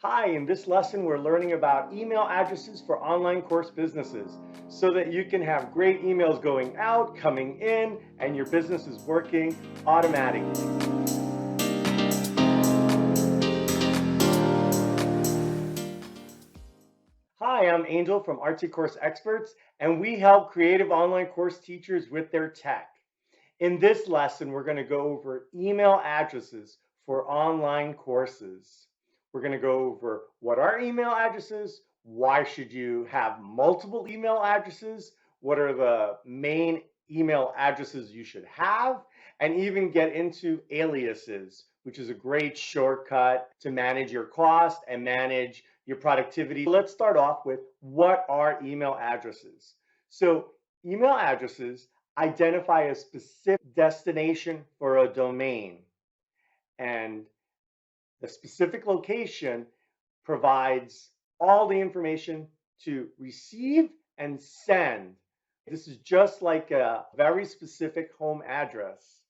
Hi, in this lesson, we're learning about email addresses for online course businesses so that you can have great emails going out, coming in, and your business is working automatically. Hi, I'm Angel from Artsy Course Experts, and we help creative online course teachers with their tech. In this lesson, we're going to go over email addresses for online courses. We're going to go over what are email addresses, why should you have multiple email addresses, what are the main email addresses you should have, and even get into aliases, which is a great shortcut to manage your cost and manage your productivity. Let's start off with what are email addresses. So email addresses identify a specific destination for a domain, and the specific location provides all the information to receive and send. This is just like a very specific home address.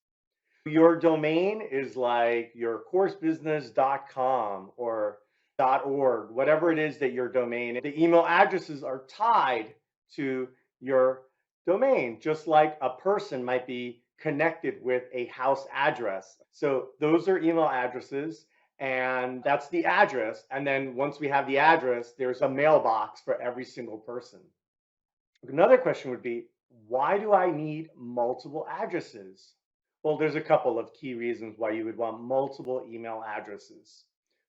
Your domain is like your coursebusiness.com or .org, whatever it is that your domain. The email addresses are tied to your domain, just like a person might be connected with a house address. So those are email addresses, and that's the address. And then once we have the address, there's a mailbox for every single person. Another question would be, why do I need multiple addresses? Well, there's a couple of key reasons why you would want multiple email addresses.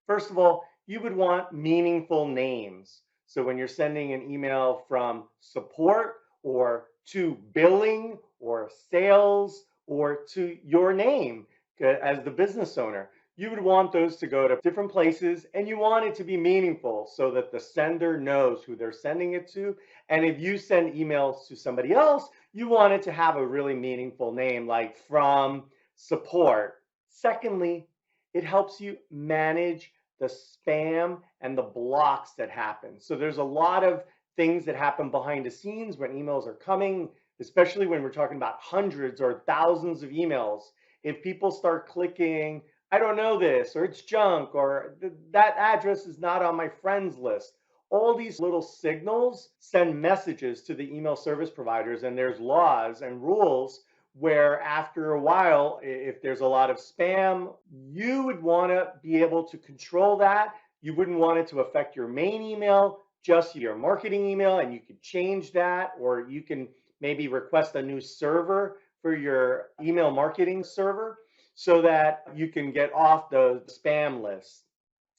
First of all, you would want meaningful names. So when you're sending an email from support or to billing or sales or to your name as the business owner, you would want those to go to different places, and you want it to be meaningful so that the sender knows who they're sending it to. And if you send emails to somebody else, you want it to have a really meaningful name, like from support. Secondly, it helps you manage the spam and the blocks that happen. So there's a lot of things that happen behind the scenes when emails are coming, especially when we're talking about hundreds or thousands of emails. If people start clicking, I don't know this, or it's junk, or that address is not on my friends list, all these little signals send messages to the email service providers, and there's laws and rules where after a while, if there's a lot of spam, you would want to be able to control that. You wouldn't want it to affect your main email, just your marketing email, and you could change that, or you can maybe request a new server for your email marketing server so that you can get off the spam list.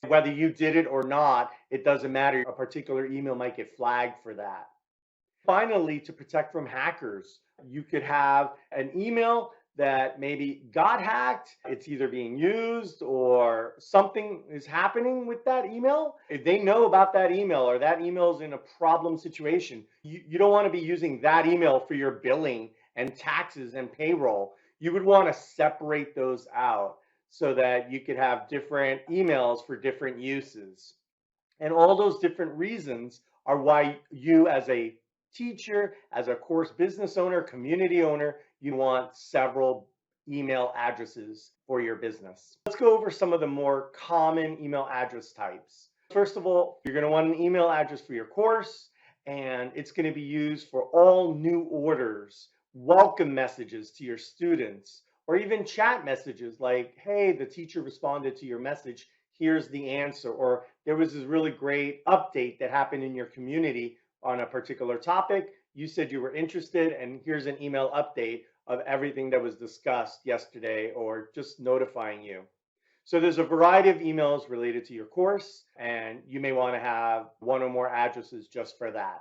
Whether you did it or not, it doesn't matter. A particular email might get flagged for that. Finally, to protect from hackers, you could have an email that maybe got hacked. It's either being used or something is happening with that email. If they know about that email or that email is in a problem situation, you don't want to be using that email for your billing and taxes and payroll. You would want to separate those out so that you could have different emails for different uses. And all those different reasons are why you, as a teacher, as a course business owner, community owner, you want several email addresses for your business. Let's go over some of the more common email address types. First of all, you're going to want an email address for your course, and it's going to be used for all new orders, welcome messages to your students, or even chat messages like, hey, the teacher responded to your message, here's the answer, or there was this really great update that happened in your community on a particular topic. You said you were interested, and here's an email update of everything that was discussed yesterday, or just notifying you. So there's a variety of emails related to your course, and you may want to have one or more addresses just for that.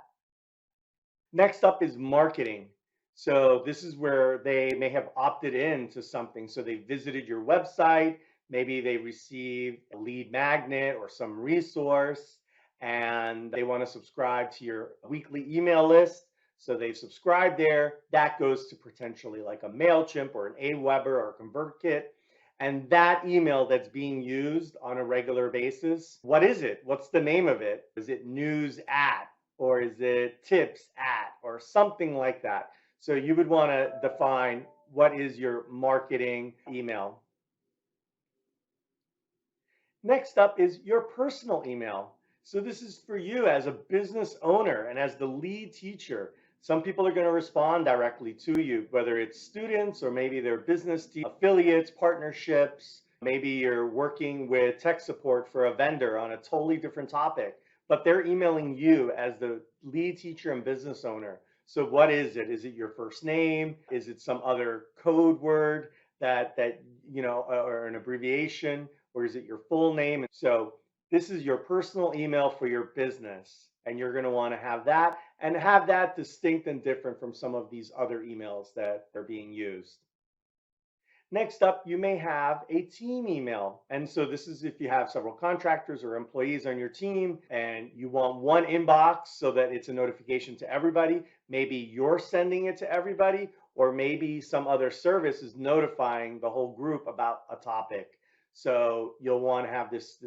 Next up is marketing. So this is where they may have opted in to something. So they visited your website, maybe they received a lead magnet or some resource, and they want to subscribe to your weekly email list. So they've subscribed there. That goes to potentially like a MailChimp or an Aweber or a ConvertKit. And that email that's being used on a regular basis, what is it? What's the name of it? Is it news at, or is it tips at, or something like that? So you would want to define what is your marketing email. Next up is your personal email. So this is for you as a business owner and as the lead teacher. Some people are going to respond directly to you, whether it's students or maybe they're business affiliates, partnerships. Maybe you're working with tech support for a vendor on a totally different topic, but they're emailing you as the lead teacher and business owner. So what is it? Is it your first name? Is it some other code word that or an abbreviation? Or is it your full name? So this is your personal email for your business, and you're going to want to have that and have that distinct and different from some of these other emails that are being used. Next up, you may have a team email. And so this is if you have several contractors or employees on your team and you want one inbox so that it's a notification to everybody. Maybe you're sending it to everybody, or maybe some other service is notifying the whole group about a topic. So you'll want to have this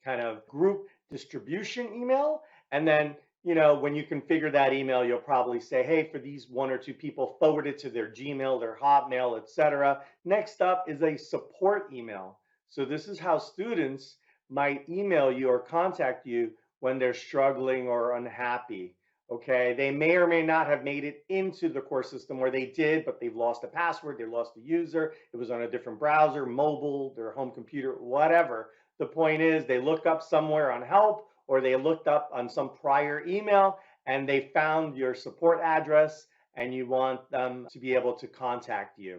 kind of group distribution email. And then, when you configure that email, you'll probably say, hey, for these one or two people, forward it to their Gmail, their Hotmail, etc. Next up is a support email. So this is how students might email you or contact you when they're struggling or unhappy. Okay, they may or may not have made it into the course system, where they did, but they've lost a password, they lost a user, it was on a different browser, mobile, their home computer, whatever. The point is they look up somewhere on help, or they looked up on some prior email and they found your support address and you want them to be able to contact you.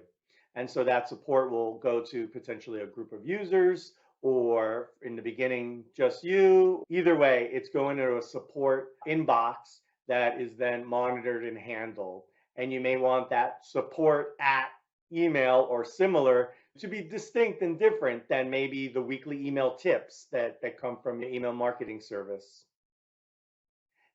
And so that support will go to potentially a group of users, or in the beginning, just you. Either way, it's going to a support inbox that is then monitored and handled. And you may want that support at email or similar to be distinct and different than maybe the weekly email tips that come from the email marketing service.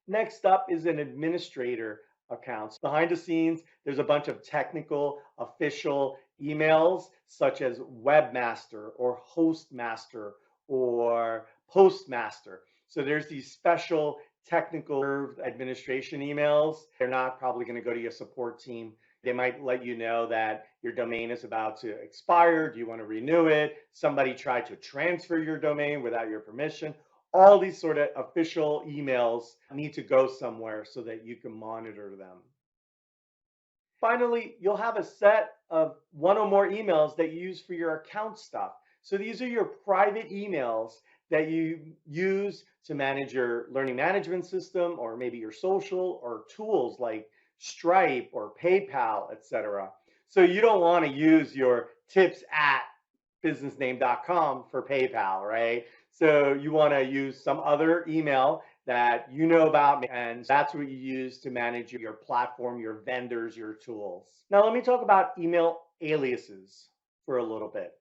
Next up is an administrator account. Behind the scenes, there's a bunch of technical official emails such as webmaster or hostmaster or postmaster. So there's these special technical administration emails. They're not probably going to go to your support team. They might let you know that your domain is about to expire. Do you want to renew it? Somebody tried to transfer your domain without your permission. All these sort of official emails need to go somewhere so that you can monitor them. Finally, you'll have a set of one or more emails that you use for your account stuff. So these are your private emails that you use to manage your learning management system, or maybe your social, or tools like Stripe or PayPal, etc. So you don't want to use your tips@businessname.com for PayPal, right? So you want to use some other email that you know about, and that's what you use to manage your platform, your vendors, your tools. Now let me talk about email aliases for a little bit.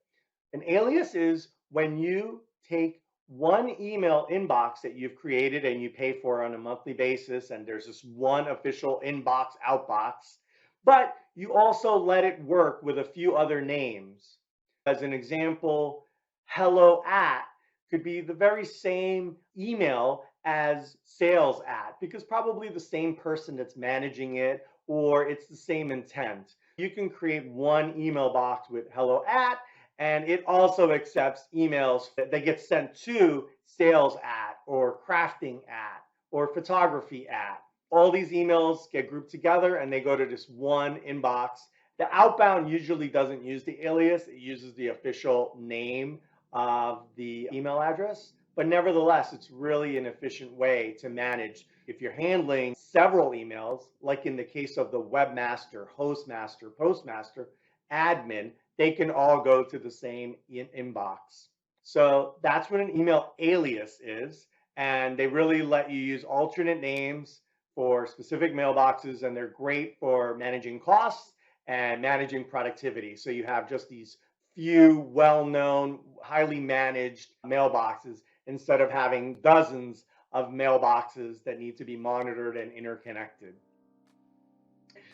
An alias is when you take one email inbox that you've created and you pay for on a monthly basis, and there's this one official inbox outbox, but you also let it work with a few other names. As an example, hello at could be the very same email as sales at, because probably the same person that's managing it, or it's the same intent. You can create one email box with hello at, and it also accepts emails that get sent to sales at, or crafting at, or photography at. All these emails get grouped together and they go to this one inbox. The outbound usually doesn't use the alias, it uses the official name of the email address. But nevertheless, it's really an efficient way to manage. If you're handling several emails, like in the case of the webmaster, hostmaster, postmaster, admin, they can all go to the same inbox. So that's what an email alias is. And they really let you use alternate names for specific mailboxes, and they're great for managing costs and managing productivity. So you have just these few well-known, highly managed mailboxes instead of having dozens of mailboxes that need to be monitored and interconnected.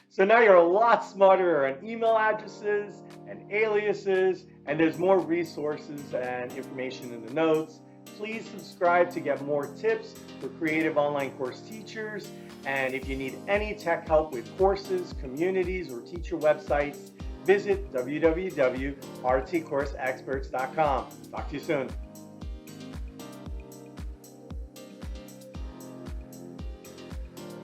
So now you're a lot smarter on email addresses and aliases, and there's more resources and information in the notes. Please subscribe to get more tips for creative online course teachers. And if you need any tech help with courses, communities, or teacher websites, visit www.artsycourseexperts.com. Talk to you soon.